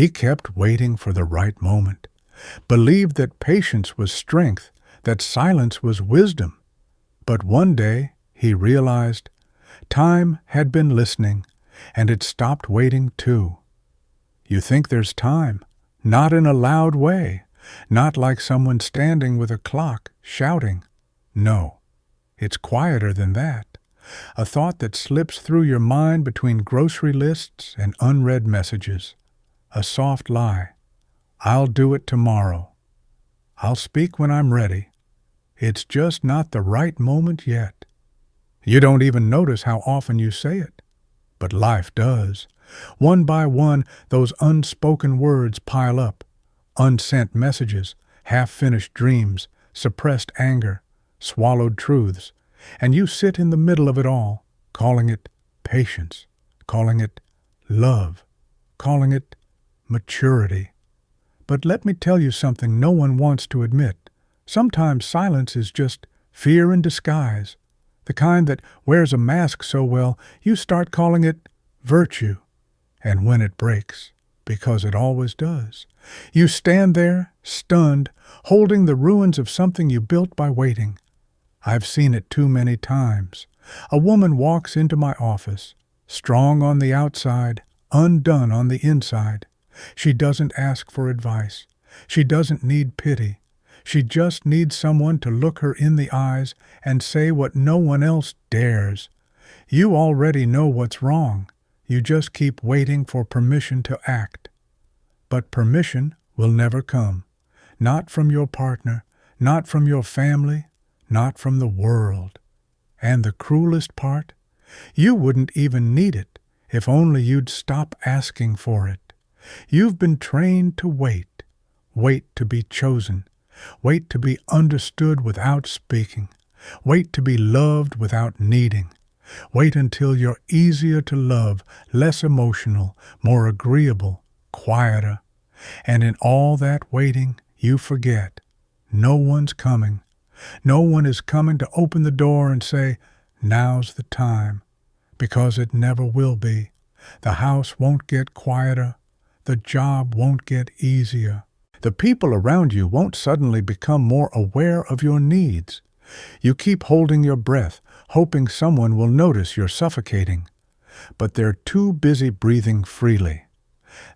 He kept waiting for the right moment, believed that patience was strength, that silence was wisdom. But one day he realized time had been listening, and it stopped waiting too. You think there's time, not in a loud way, not like someone standing with a clock shouting. No, it's quieter than that. A thought that slips through your mind between grocery lists and unread messages. A soft lie. I'll do it tomorrow. I'll speak when I'm ready. It's just not the right moment yet. You don't even notice how often you say it. But life does. One by one, those unspoken words pile up. Unsent messages, half-finished dreams, suppressed anger, swallowed truths. And you sit in the middle of it all, calling it patience, calling it love, calling it maturity. But let me tell you something no one wants to admit. Sometimes silence is just fear in disguise, the kind that wears a mask so well you start calling it virtue. And when it breaks, because it always does, you stand there, stunned, holding the ruins of something you built by waiting. I've seen it too many times. A woman walks into my office, strong on the outside, undone on the inside. She doesn't ask for advice. She doesn't need pity. She just needs someone to look her in the eyes and say what no one else dares. You already know what's wrong. You just keep waiting for permission to act. But permission will never come. Not from your partner, not from your family, not from the world. And the cruelest part? You wouldn't even need it if only you'd stop asking for it. You've been trained to wait. Wait to be chosen. Wait to be understood without speaking. Wait to be loved without needing. Wait until you're easier to love, less emotional, more agreeable, quieter. And in all that waiting, you forget. No one's coming. No one is coming to open the door and say, now's the time. Because it never will be. The house won't get quieter. The job won't get easier. The people around you won't suddenly become more aware of your needs. You keep holding your breath, hoping someone will notice you're suffocating. But they're too busy breathing freely.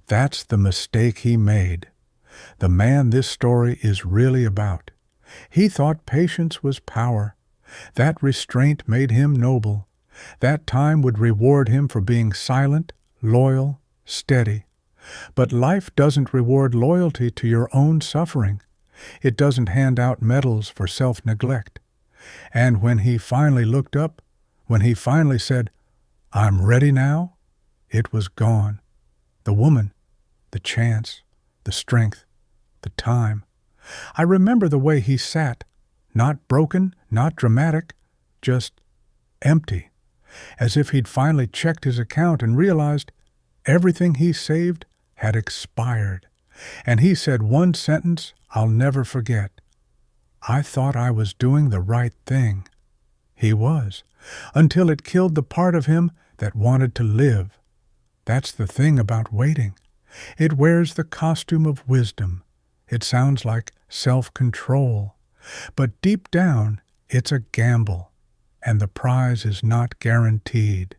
That's the mistake he made. The man this story is really about. He thought patience was power. That restraint made him noble. That time would reward him for being silent, loyal, steady. But life doesn't reward loyalty to your own suffering. It doesn't hand out medals for self-neglect. And when he finally looked up, when he finally said, I'm ready now, it was gone. The woman, the chance, the strength, the time. I remember the way he sat, not broken, not dramatic, just empty, as if he'd finally checked his account and realized everything he saved had expired. And he said one sentence I'll never forget. I thought I was doing the right thing. He was, until it killed the part of him that wanted to live. That's the thing about waiting. It wears the costume of wisdom. It sounds like self-control. But deep down, it's a gamble, and the prize is not guaranteed.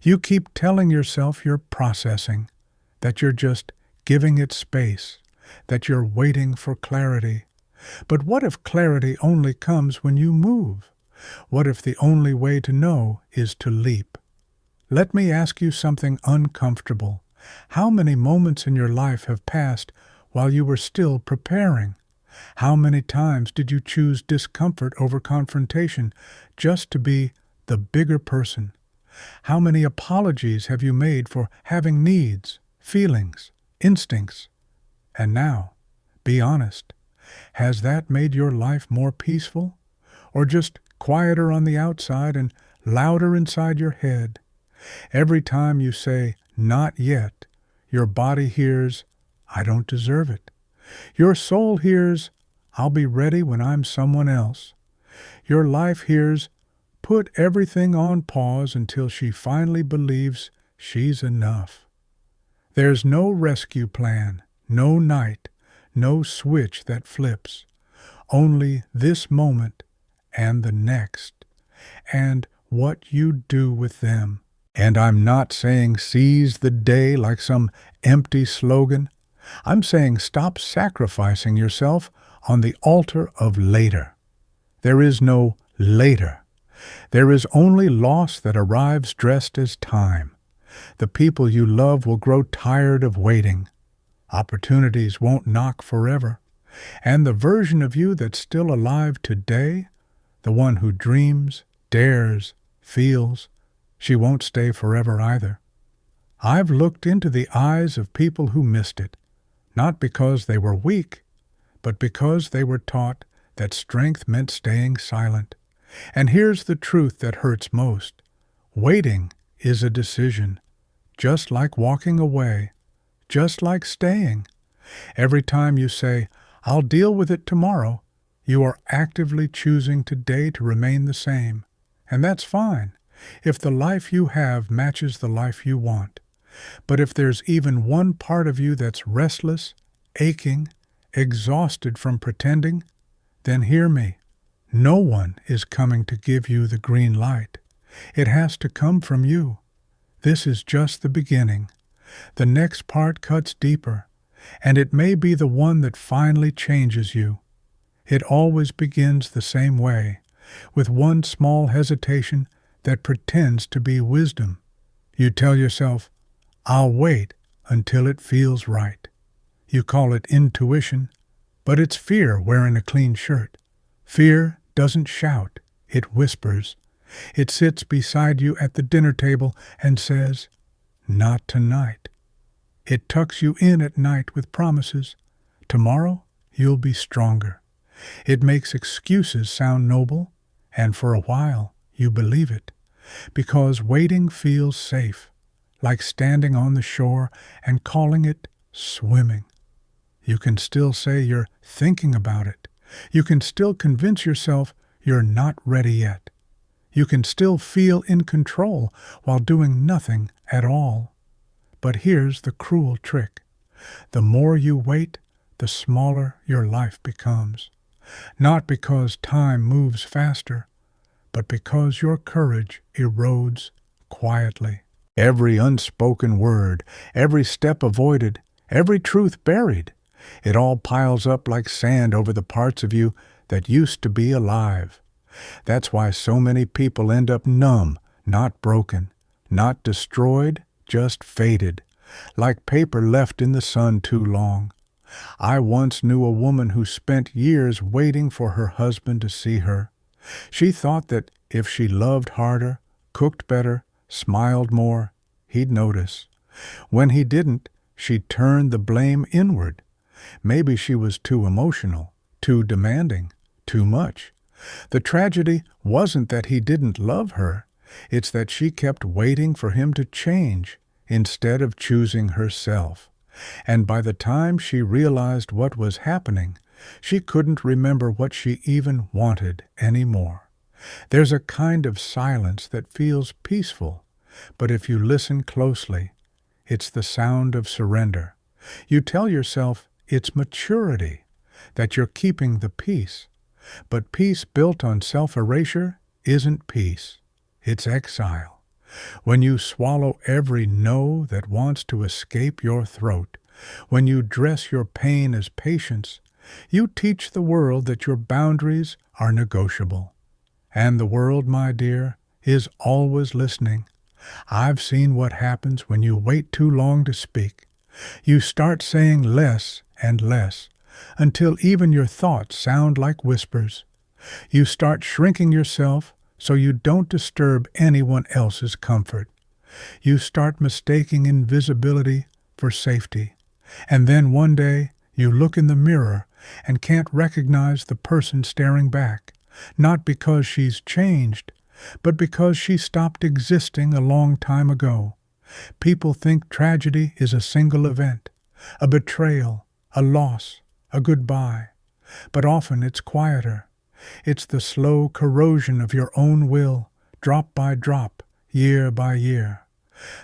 You keep telling yourself you're processing, that you're just giving it space, that you're waiting for clarity. But what if clarity only comes when you move? What if the only way to know is to leap? Let me ask you something uncomfortable. How many moments in your life have passed while you were still preparing? How many times did you choose discomfort over confrontation just to be the bigger person? How many apologies have you made for having needs, feelings, instincts? And now, be honest, has that made your life more peaceful? Or just quieter on the outside and louder inside your head? Every time you say, not yet, your body hears, I don't deserve it. Your soul hears, I'll be ready when I'm someone else. Your life hears, put everything on pause until she finally believes she's enough. There's no rescue plan, no night, no switch that flips. Only this moment and the next, and what you do with them. And I'm not saying seize the day like some empty slogan. I'm saying stop sacrificing yourself on the altar of later. There is no later. There is only loss that arrives dressed as time. The people you love will grow tired of waiting. Opportunities won't knock forever. And the version of you that's still alive today, the one who dreams, dares, feels, she won't stay forever either. I've looked into the eyes of people who missed it, not because they were weak, but because they were taught that strength meant staying silent. And here's the truth that hurts most. Waiting is a decision, just like walking away, just like staying. Every time you say, "I'll deal with it tomorrow," you are actively choosing today to remain the same. And that's fine, if the life you have matches the life you want. But if there's even one part of you that's restless, aching, exhausted from pretending, then hear me. No one is coming to give you the green light. It has to come from you. This is just the beginning. The next part cuts deeper, and it may be the one that finally changes you. It always begins the same way, with one small hesitation that pretends to be wisdom. You tell yourself, "I'll wait until it feels right." You call it intuition, but it's fear wearing a clean shirt. Fear doesn't shout, it whispers. It sits beside you at the dinner table and says, "Not tonight." It tucks you in at night with promises. Tomorrow you'll be stronger. It makes excuses sound noble, and for a while you believe it, because waiting feels safe, like standing on the shore and calling it swimming. You can still say you're thinking about it. You can still convince yourself you're not ready yet. You can still feel in control while doing nothing at all. But here's the cruel trick. The more you wait, the smaller your life becomes. Not because time moves faster, but because your courage erodes quietly. Every unspoken word, every step avoided, every truth buried, it all piles up like sand over the parts of you that used to be alive. That's why so many people end up numb, not broken, not destroyed, just faded, like paper left in the sun too long. I once knew a woman who spent years waiting for her husband to see her. She thought that if she loved harder, cooked better, smiled more, he'd notice. When he didn't, she turned the blame inward. Maybe she was too emotional, too demanding, too much. The tragedy wasn't that he didn't love her. It's that she kept waiting for him to change instead of choosing herself. And by the time she realized what was happening, she couldn't remember what she even wanted anymore. There's a kind of silence that feels peaceful, but if you listen closely, it's the sound of surrender. You tell yourself it's maturity, that you're keeping the peace. But peace built on self-erasure isn't peace. It's exile. When you swallow every no that wants to escape your throat, when you dress your pain as patience, you teach the world that your boundaries are negotiable. And the world, my dear, is always listening. I've seen what happens when you wait too long to speak. You start saying less and less, until even your thoughts sound like whispers. You start shrinking yourself so you don't disturb anyone else's comfort. You start mistaking invisibility for safety. And then one day you look in the mirror and can't recognize the person staring back, not because she's changed, but because she stopped existing a long time ago. People think tragedy is a single event, a betrayal, a loss, a goodbye. But often it's quieter. It's the slow corrosion of your own will, drop by drop, year by year.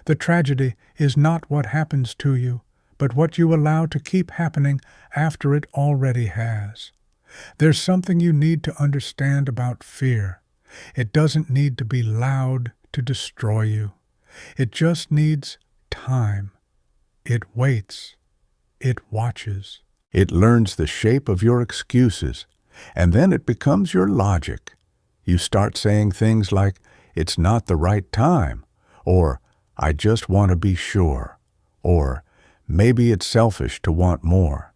The tragedy is not what happens to you, but what you allow to keep happening after it already has. There's something you need to understand about fear. It doesn't need to be loud to destroy you. It just needs time. It waits. It watches. It learns the shape of your excuses, and then it becomes your logic. You start saying things like, "It's not the right time," or "I just want to be sure," or "Maybe it's selfish to want more."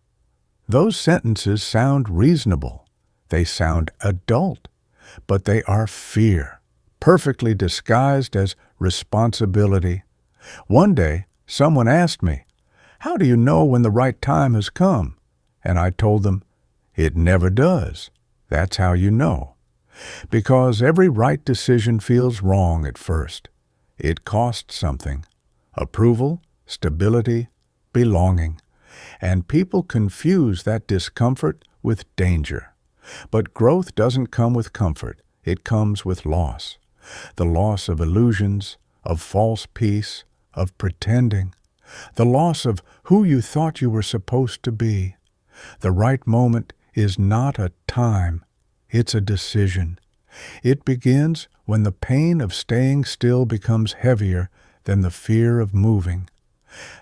Those sentences sound reasonable. They sound adult, but they are fear, perfectly disguised as responsibility. One day, someone asked me, "How do you know when the right time has come?" And I told them, "It never does. That's how you know." Because every right decision feels wrong at first. It costs something: approval, stability, belonging. And people confuse that discomfort with danger. But growth doesn't come with comfort. It comes with loss. The loss of illusions, of false peace, of pretending. The loss of who you thought you were supposed to be. The right moment is not a time. It's a decision. It begins when the pain of staying still becomes heavier than the fear of moving.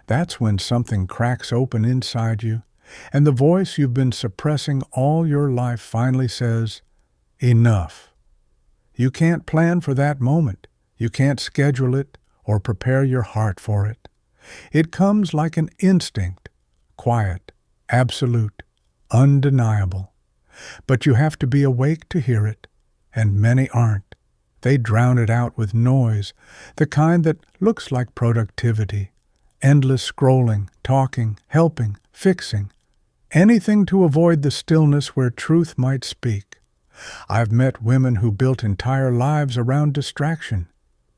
That's when something cracks open inside you, and the voice you've been suppressing all your life finally says, "Enough." You can't plan for that moment. You can't schedule it or prepare your heart for it. It comes like an instinct, quiet, absolute, undeniable. But you have to be awake to hear it, and many aren't. They drown it out with noise, the kind that looks like productivity. Endless scrolling, talking, helping, fixing. Anything to avoid the stillness where truth might speak. I've met women who built entire lives around distraction.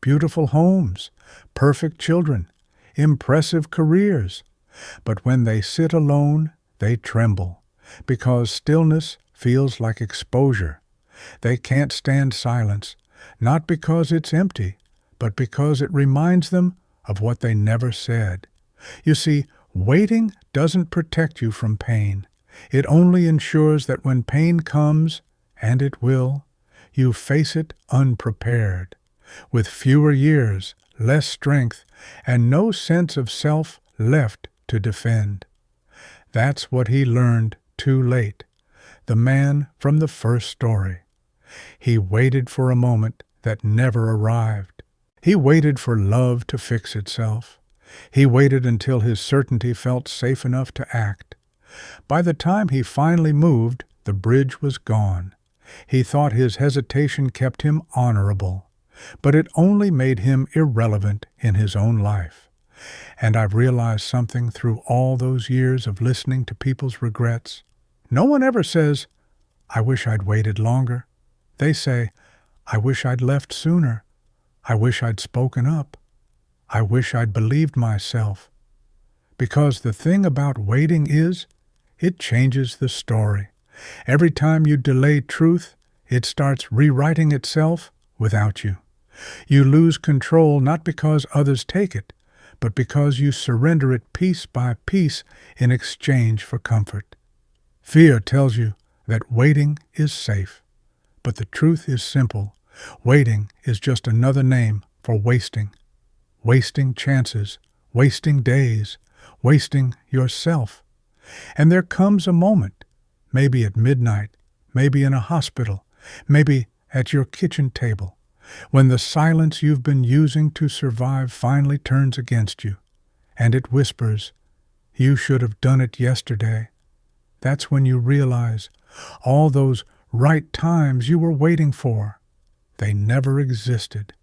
Beautiful homes, perfect children, impressive careers. But when they sit alone, they tremble, because stillness feels like exposure. They can't stand silence, not because it's empty, but because it reminds them of what they never said. You see, waiting doesn't protect you from pain. It only ensures that when pain comes, and it will, you face it unprepared, with fewer years, less strength, and no sense of self left to defend. That's what he learned too late, the man from the first story. He waited for a moment that never arrived. He waited for love to fix itself. He waited until his certainty felt safe enough to act. By the time he finally moved, the bridge was gone. He thought his hesitation kept him honorable, but it only made him irrelevant in his own life. And I've realized something through all those years of listening to people's regrets. No one ever says, "I wish I'd waited longer." They say, "I wish I'd left sooner. I wish I'd spoken up. I wish I'd believed myself." Because the thing about waiting is, it changes the story. Every time you delay truth, it starts rewriting itself without you. You lose control not because others take it, but because you surrender it piece by piece in exchange for comfort. Fear tells you that waiting is safe, but the truth is simple. Waiting is just another name for wasting. Wasting chances, wasting days, wasting yourself. And there comes a moment, maybe at midnight, maybe in a hospital, maybe at your kitchen table, when the silence you've been using to survive finally turns against you, and it whispers, "You should have done it yesterday." That's when you realize all those right times you were waiting for, they never existed.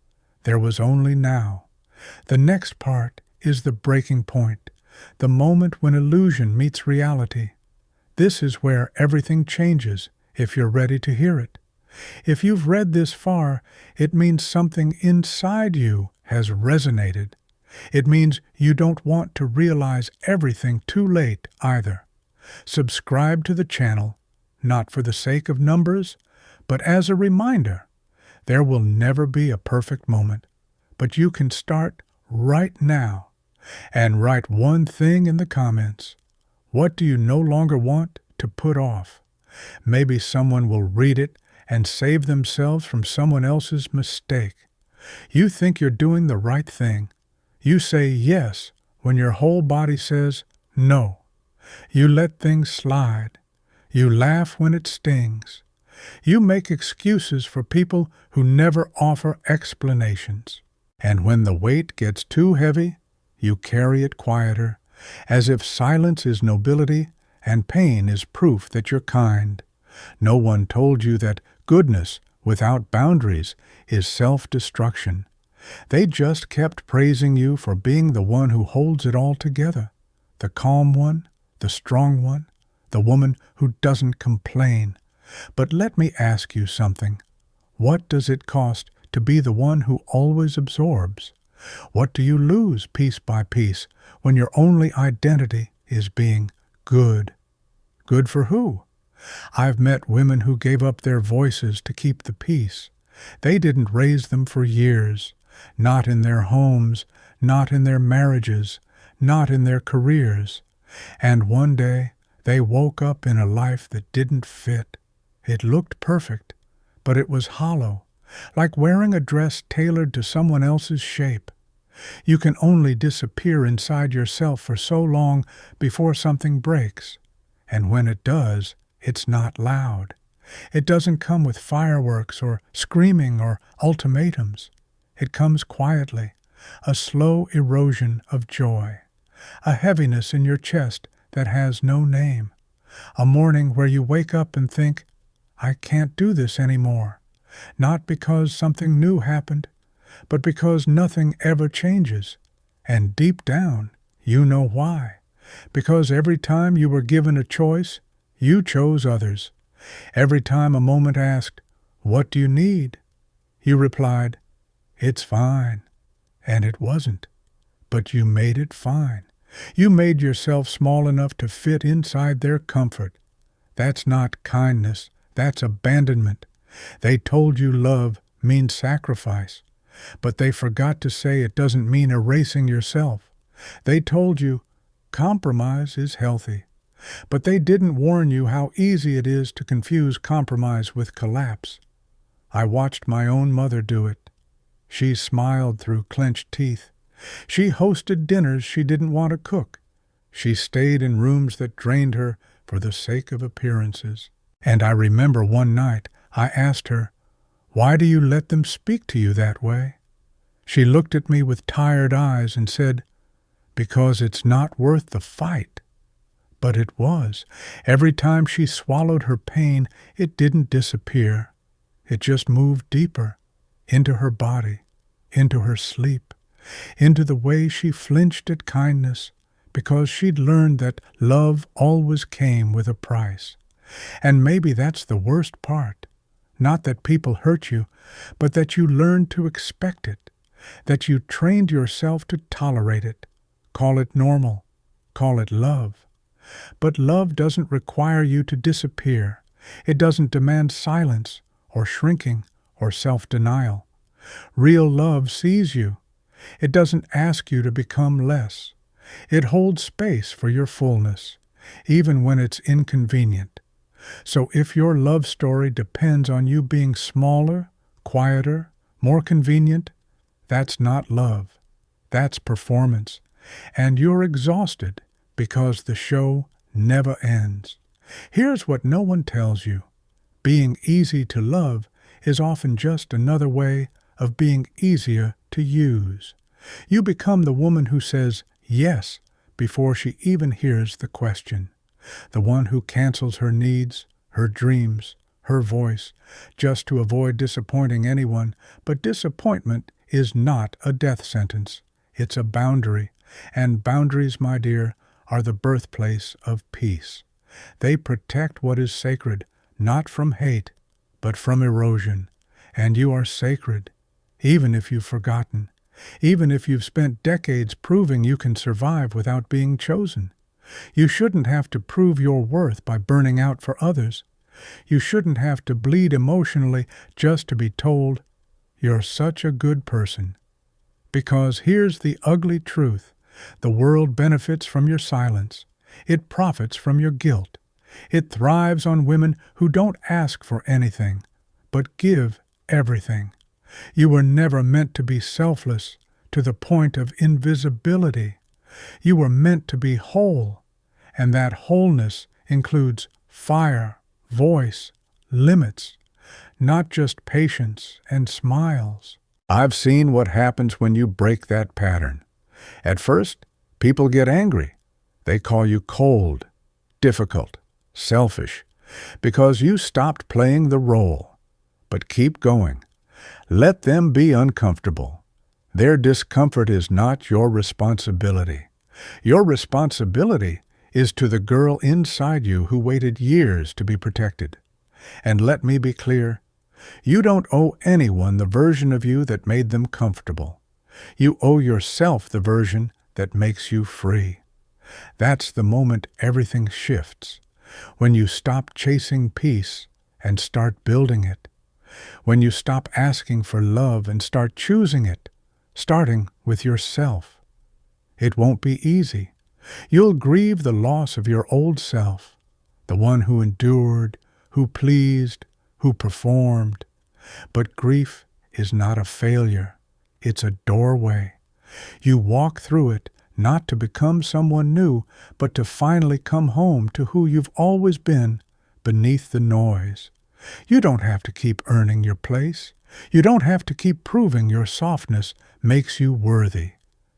There was only now. The next part is the breaking point, the moment when illusion meets reality. This is where everything changes if you're ready to hear it. If you've read this far, it means something inside you has resonated. It means you don't want to realize everything too late either. Subscribe to the channel, not for the sake of numbers, but as a reminder. There will never be a perfect moment, but you can start right now, and write one thing in the comments. What do you no longer want to put off? Maybe someone will read it and save themselves from someone else's mistake. You think you're doing the right thing. You say yes when your whole body says no. You let things slide. You laugh when it stings. You make excuses for people who never offer explanations. And when the weight gets too heavy, you carry it quieter, as if silence is nobility and pain is proof that you're kind. No one told you that goodness without boundaries is self-destruction. They just kept praising you for being the one who holds it all together, the calm one, the strong one, the woman who doesn't complain. But let me ask you something. What does it cost to be the one who always absorbs? What do you lose piece by piece when your only identity is being good? Good for who? I've met women who gave up their voices to keep the peace. They didn't raise them for years, not in their homes, not in their marriages, not in their careers. And one day they woke up in a life that didn't fit. It looked perfect, but it was hollow, like wearing a dress tailored to someone else's shape. You can only disappear inside yourself for so long before something breaks. And when it does, it's not loud. It doesn't come with fireworks or screaming or ultimatums. It comes quietly, a slow erosion of joy, a heaviness in your chest that has no name, a morning where you wake up and think, I can't do this anymore, not because something new happened, but because nothing ever changes. And deep down, you know why. Because every time you were given a choice, you chose others. Every time a moment asked, What do you need? You replied, It's fine. And it wasn't. But you made it fine. You made yourself small enough to fit inside their comfort. That's not kindness. That's abandonment. They told you love means sacrifice, but they forgot to say it doesn't mean erasing yourself. They told you compromise is healthy, but they didn't warn you how easy it is to confuse compromise with collapse. I watched my own mother do it. She smiled through clenched teeth. She hosted dinners she didn't want to cook. She stayed in rooms that drained her for the sake of appearances. And I remember one night I asked her, Why do you let them speak to you that way? She looked at me with tired eyes and said, Because it's not worth the fight. But it was. Every time she swallowed her pain, it didn't disappear. It just moved deeper, into her body, into her sleep, into the way she flinched at kindness, because she'd learned that love always came with a price. And maybe that's the worst part. Not that people hurt you, but that you learned to expect it, that you trained yourself to tolerate it. Call it normal. Call it love. But love doesn't require you to disappear. It doesn't demand silence or shrinking or self-denial. Real love sees you. It doesn't ask you to become less. It holds space for your fullness, even when it's inconvenient. So if your love story depends on you being smaller, quieter, more convenient, that's not love. That's performance. And you're exhausted because the show never ends. Here's what no one tells you. Being easy to love is often just another way of being easier to use. You become the woman who says yes before she even hears the question. The one who cancels her needs, her dreams, her voice, just to avoid disappointing anyone. But disappointment is not a death sentence. It's a boundary. And boundaries, my dear, are the birthplace of peace. They protect what is sacred, not from hate, but from erosion. And you are sacred, even if you've forgotten, even if you've spent decades proving you can survive without being chosen. You shouldn't have to prove your worth by burning out for others. You shouldn't have to bleed emotionally just to be told, you're such a good person. Because here's the ugly truth. The world benefits from your silence. It profits from your guilt. It thrives on women who don't ask for anything, but give everything. You were never meant to be selfless to the point of invisibility. You were meant to be whole, and that wholeness includes fire, voice, limits, not just patience and smiles. I've seen what happens when you break that pattern. At first, people get angry. They call you cold, difficult, selfish, because you stopped playing the role. But keep going. Let them be uncomfortable. Their discomfort is not your responsibility. Your responsibility is to the girl inside you who waited years to be protected. And let me be clear, you don't owe anyone the version of you that made them comfortable. You owe yourself the version that makes you free. That's the moment everything shifts, when you stop chasing peace and start building it, when you stop asking for love and start choosing it, starting with yourself. It won't be easy. You'll grieve the loss of your old self, the one who endured, who pleased, who performed. But grief is not a failure. It's a doorway. You walk through it not to become someone new, but to finally come home to who you've always been beneath the noise. You don't have to keep earning your place. You don't have to keep proving your softness makes you worthy.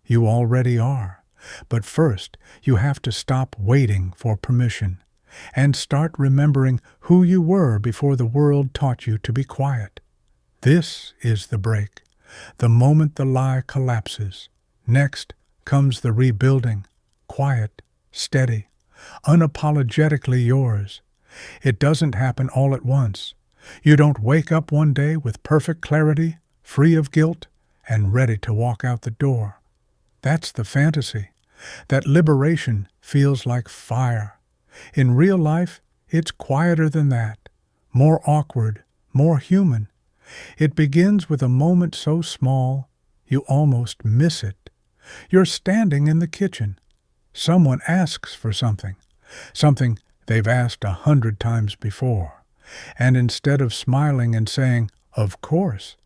You already are. But first, you have to stop waiting for permission and start remembering who you were before the world taught you to be quiet. This is the break, the moment the lie collapses. Next comes the rebuilding, quiet, steady, unapologetically yours. It doesn't happen all at once. You don't wake up one day with perfect clarity, free of guilt, and ready to walk out the door. That's the fantasy. That liberation feels like fire. In real life, it's quieter than that, more awkward, more human. It begins with a moment so small, you almost miss it. You're standing in the kitchen. Someone asks for something they've asked 100 times before. And instead of smiling and saying, "Of course,"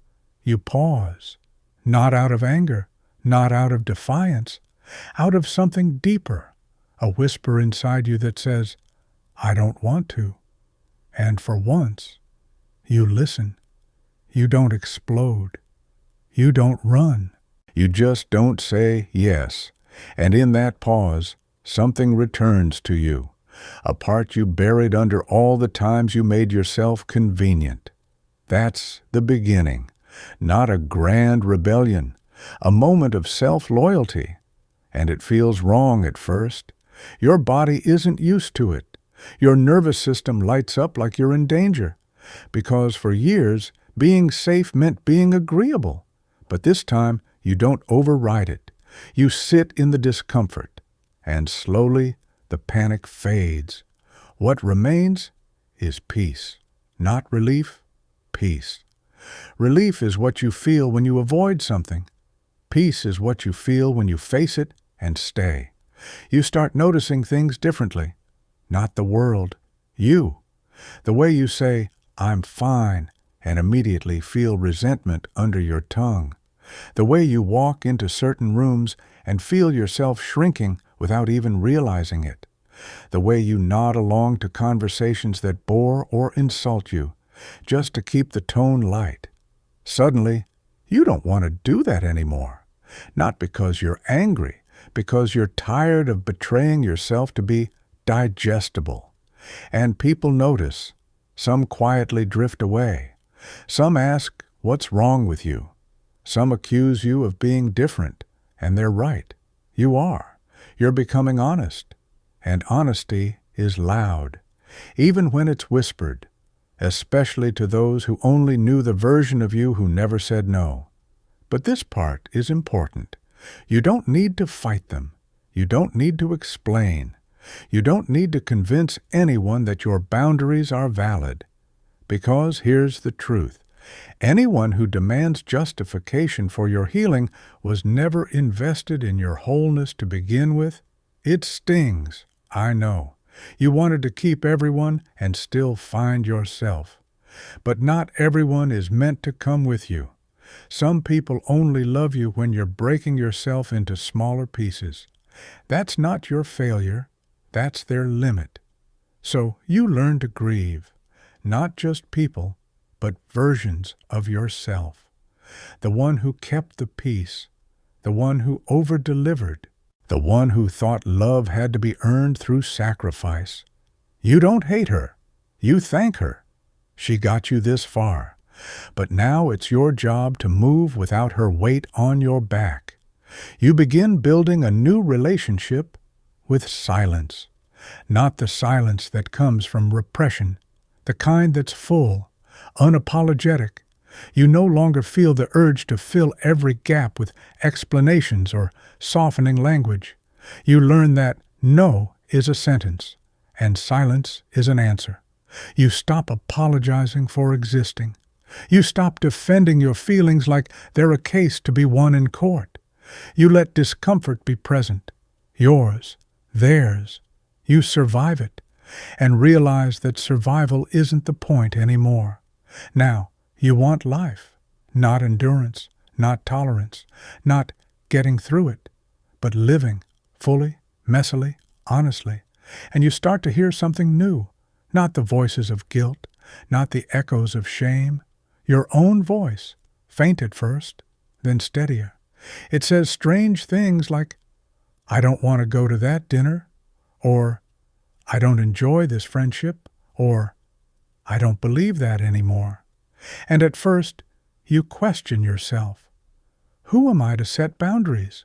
you pause, not out of anger, not out of defiance, out of something deeper, a whisper inside you that says, "I don't want to." And for once, you listen. You don't explode. You don't run. You just don't say yes. And in that pause, something returns to you, a part you buried under all the times you made yourself convenient. That's the beginning, not a grand rebellion, a moment of self-loyalty. And it feels wrong at first. Your body isn't used to it. Your nervous system lights up like you're in danger, because for years, being safe meant being agreeable. But this time, you don't override it. You sit in the discomfort, and slowly the panic fades. What remains is peace. Not relief, peace. Relief is what you feel when you avoid something. Peace is what you feel when you face it and stay. You start noticing things differently. Not the world, you. The way you say, "I'm fine," and immediately feel resentment under your tongue. The way you walk into certain rooms and feel yourself shrinking without even realizing it. The way you nod along to conversations that bore or insult you, just to keep the tone light. Suddenly, you don't want to do that anymore. Not because you're angry, because you're tired of betraying yourself to be digestible. And people notice. Some quietly drift away. Some ask, "What's wrong with you?" Some accuse you of being different, and they're right. You are. You're becoming honest. And honesty is loud, even when it's whispered, especially to those who only knew the version of you who never said no. But this part is important. You don't need to fight them. You don't need to explain. You don't need to convince anyone that your boundaries are valid. Because here's the truth. Anyone who demands justification for your healing was never invested in your wholeness to begin with. It stings, I know. You wanted to keep everyone and still find yourself. But not everyone is meant to come with you. Some people only love you when you're breaking yourself into smaller pieces. That's not your failure, that's their limit. So you learn to grieve, not just people, but versions of yourself. The one who kept the peace, the one who over-delivered, the one who thought love had to be earned through sacrifice. You don't hate her, you thank her. She got you this far. But now it's your job to move without her weight on your back. You begin building a new relationship with silence. Not the silence that comes from repression, the kind that's full, unapologetic. You no longer feel the urge to fill every gap with explanations or softening language. You learn that no is a sentence and silence is an answer. You stop apologizing for existing. You stop defending your feelings like they're a case to be won in court. You let discomfort be present, yours, theirs. You survive it, and realize that survival isn't the point anymore. Now, you want life, not endurance, not tolerance, not getting through it, but living fully, messily, honestly. And you start to hear something new, not the voices of guilt, not the echoes of shame. Your own voice, faint at first, then steadier. It says strange things like, I don't want to go to that dinner, or I don't enjoy this friendship, or I don't believe that anymore. And at first, you question yourself. Who am I to set boundaries?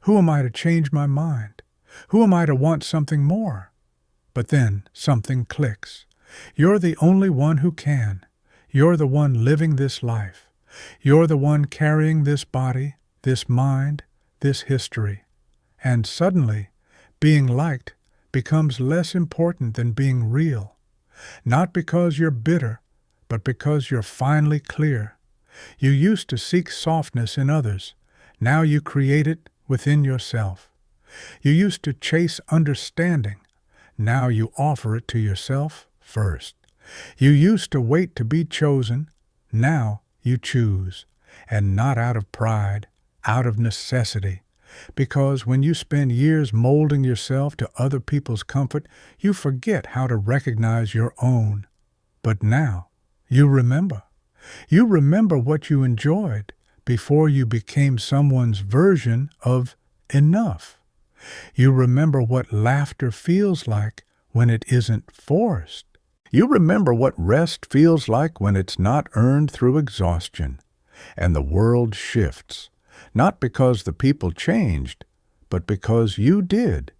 Who am I to change my mind? Who am I to want something more? But then something clicks. You're the only one who can. You're the one living this life. You're the one carrying this body, this mind, this history. And suddenly, being liked becomes less important than being real. Not because you're bitter, but because you're finally clear. You used to seek softness in others. Now you create it within yourself. You used to chase understanding. Now you offer it to yourself first. You used to wait to be chosen. Now you choose, and not out of pride, out of necessity. Because when you spend years molding yourself to other people's comfort, you forget how to recognize your own. But now you remember. You remember what you enjoyed before you became someone's version of enough. You remember what laughter feels like when it isn't forced. You remember what rest feels like when it's not earned through exhaustion. And the world shifts, not because the people changed, but because you did.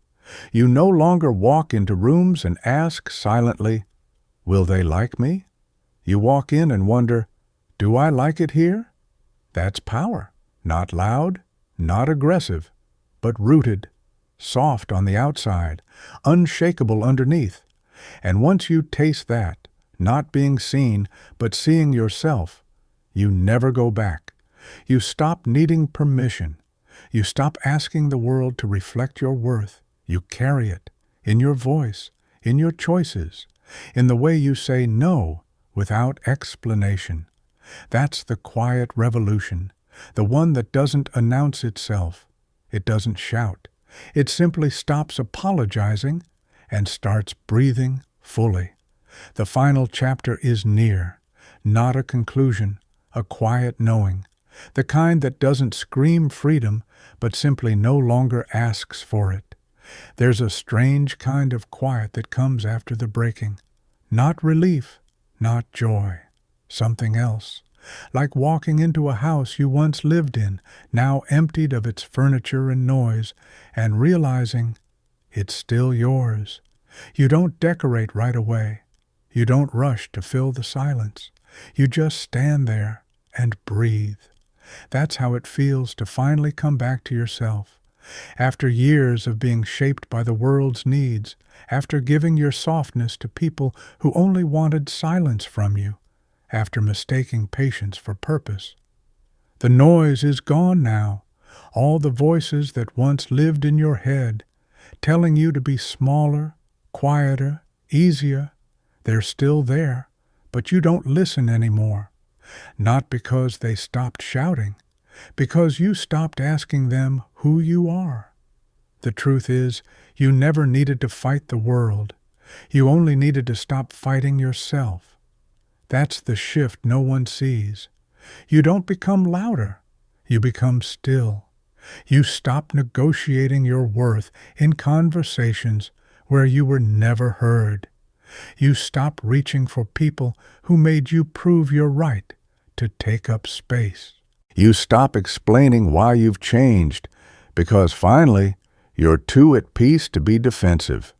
You no longer walk into rooms and ask silently, will they like me? You walk in and wonder, do I like it here? That's power, not loud, not aggressive, but rooted, soft on the outside, unshakable underneath. And once you taste that, not being seen, but seeing yourself, you never go back. You stop needing permission. You stop asking the world to reflect your worth. You carry it in your voice, in your choices, in the way you say no without explanation. That's the quiet revolution, the one that doesn't announce itself. It doesn't shout. It simply stops apologizing and starts breathing fully. The final chapter is near, not a conclusion, a quiet knowing, the kind that doesn't scream freedom, but simply no longer asks for it. There's a strange kind of quiet that comes after the breaking. Not relief, not joy, something else. Like walking into a house you once lived in, now emptied of its furniture and noise, and realizing it's still yours. You don't decorate right away. You don't rush to fill the silence. You just stand there and breathe. That's how it feels to finally come back to yourself. After years of being shaped by the world's needs, after giving your softness to people who only wanted silence from you, after mistaking patience for purpose. The noise is gone now, all the voices that once lived in your head, telling you to be smaller, quieter, easier. They're still there, but you don't listen anymore. Not because they stopped shouting, because you stopped asking them who you are. The truth is, you never needed to fight the world. You only needed to stop fighting yourself. That's the shift no one sees. You don't become louder. You become still. You stop negotiating your worth in conversations where you were never heard. You stop reaching for people who made you prove your right to take up space. You stop explaining why you've changed, because finally, you're too at peace to be defensive.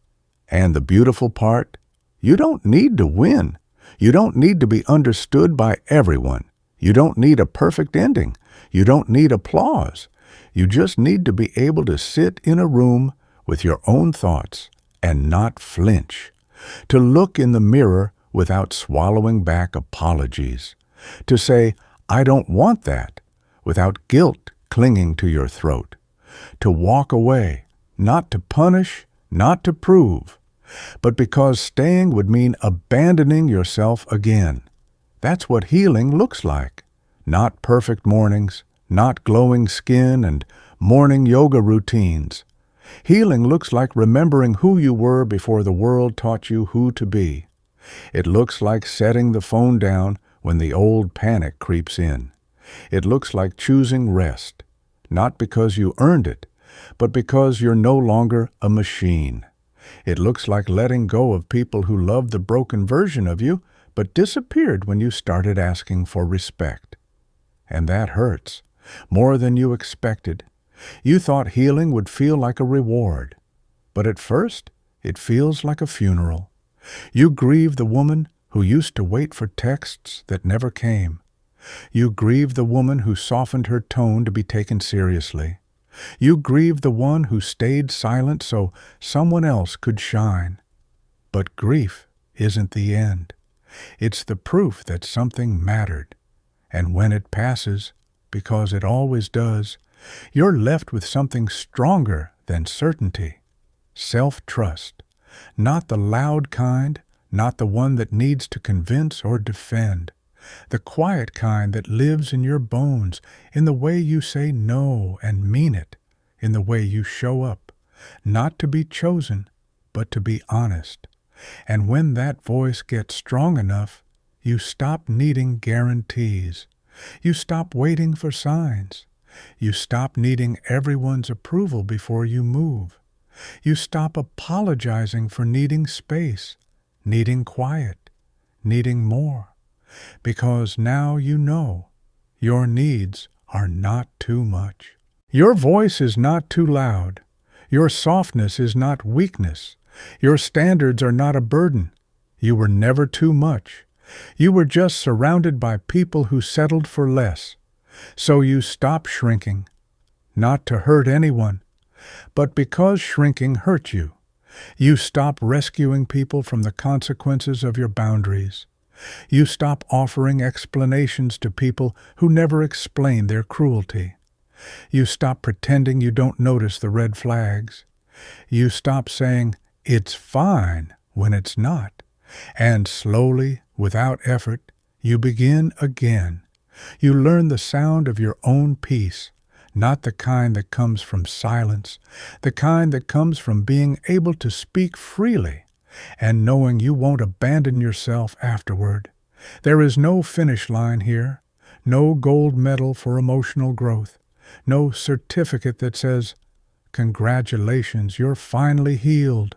And the beautiful part, you don't need to win. You don't need to be understood by everyone. You don't need a perfect ending. You don't need applause. You just need to be able to sit in a room with your own thoughts and not flinch. To look in the mirror without swallowing back apologies. To say, I don't want that, without guilt clinging to your throat. To walk away, not to punish, not to prove, but because staying would mean abandoning yourself again. That's what healing looks like. Not perfect mornings, not glowing skin and morning yoga routines. Healing looks like remembering who you were before the world taught you who to be. It looks like setting the phone down when the old panic creeps in. It looks like choosing rest, not because you earned it, but because you're no longer a machine. It looks like letting go of people who loved the broken version of you, but disappeared when you started asking for respect. And that hurts, more than you expected. You thought healing would feel like a reward, but at first it feels like a funeral. You grieve the woman who used to wait for texts that never came. You grieve the woman who softened her tone to be taken seriously. You grieve the one who stayed silent so someone else could shine. But grief isn't the end. It's the proof that something mattered. And when it passes, because it always does, you're left with something stronger than certainty. Self-trust. Not the loud kind, not the one that needs to convince or defend. The quiet kind that lives in your bones, in the way you say no and mean it, in the way you show up, not to be chosen, but to be honest. And when that voice gets strong enough, you stop needing guarantees. You stop waiting for signs. You stop needing everyone's approval before you move. You stop apologizing for needing space, needing quiet, needing more. Because now you know your needs are not too much. Your voice is not too loud. Your softness is not weakness. Your standards are not a burden. You were never too much. You were just surrounded by people who settled for less. So you stop shrinking, not to hurt anyone, but because shrinking hurt you. You stop rescuing people from the consequences of your boundaries. You stop offering explanations to people who never explain their cruelty. You stop pretending you don't notice the red flags. You stop saying, "It's fine," when it's not. And slowly, without effort, you begin again. You learn the sound of your own peace, not the kind that comes from silence, the kind that comes from being able to speak freely and knowing you won't abandon yourself afterward. There is no finish line here, no gold medal for emotional growth, no certificate that says, "Congratulations, you're finally healed."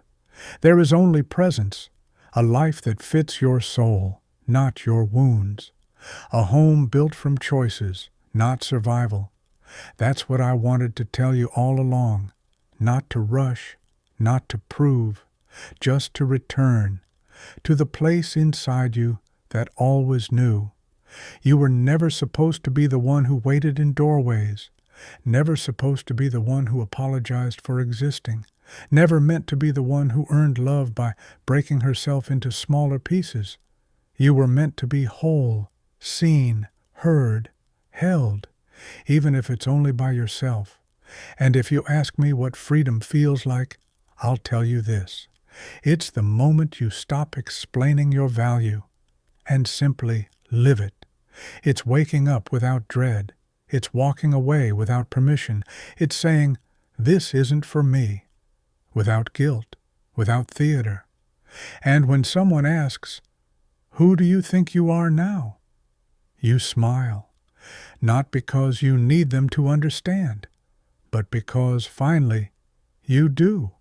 There is only presence, a life that fits your soul, not your wounds, a home built from choices, not survival. That's what I wanted to tell you all along, not to rush, not to prove, just to return to the place inside you that always knew. You were never supposed to be the one who waited in doorways, never supposed to be the one who apologized for existing, never meant to be the one who earned love by breaking herself into smaller pieces. You were meant to be whole, seen, heard, held, even if it's only by yourself. And if you ask me what freedom feels like, I'll tell you this. It's the moment you stop explaining your value and simply live it. It's waking up without dread. It's walking away without permission. It's saying, "This isn't for me," without guilt, without theater. And when someone asks, "Who do you think you are now?" you smile, not because you need them to understand, but because finally you do.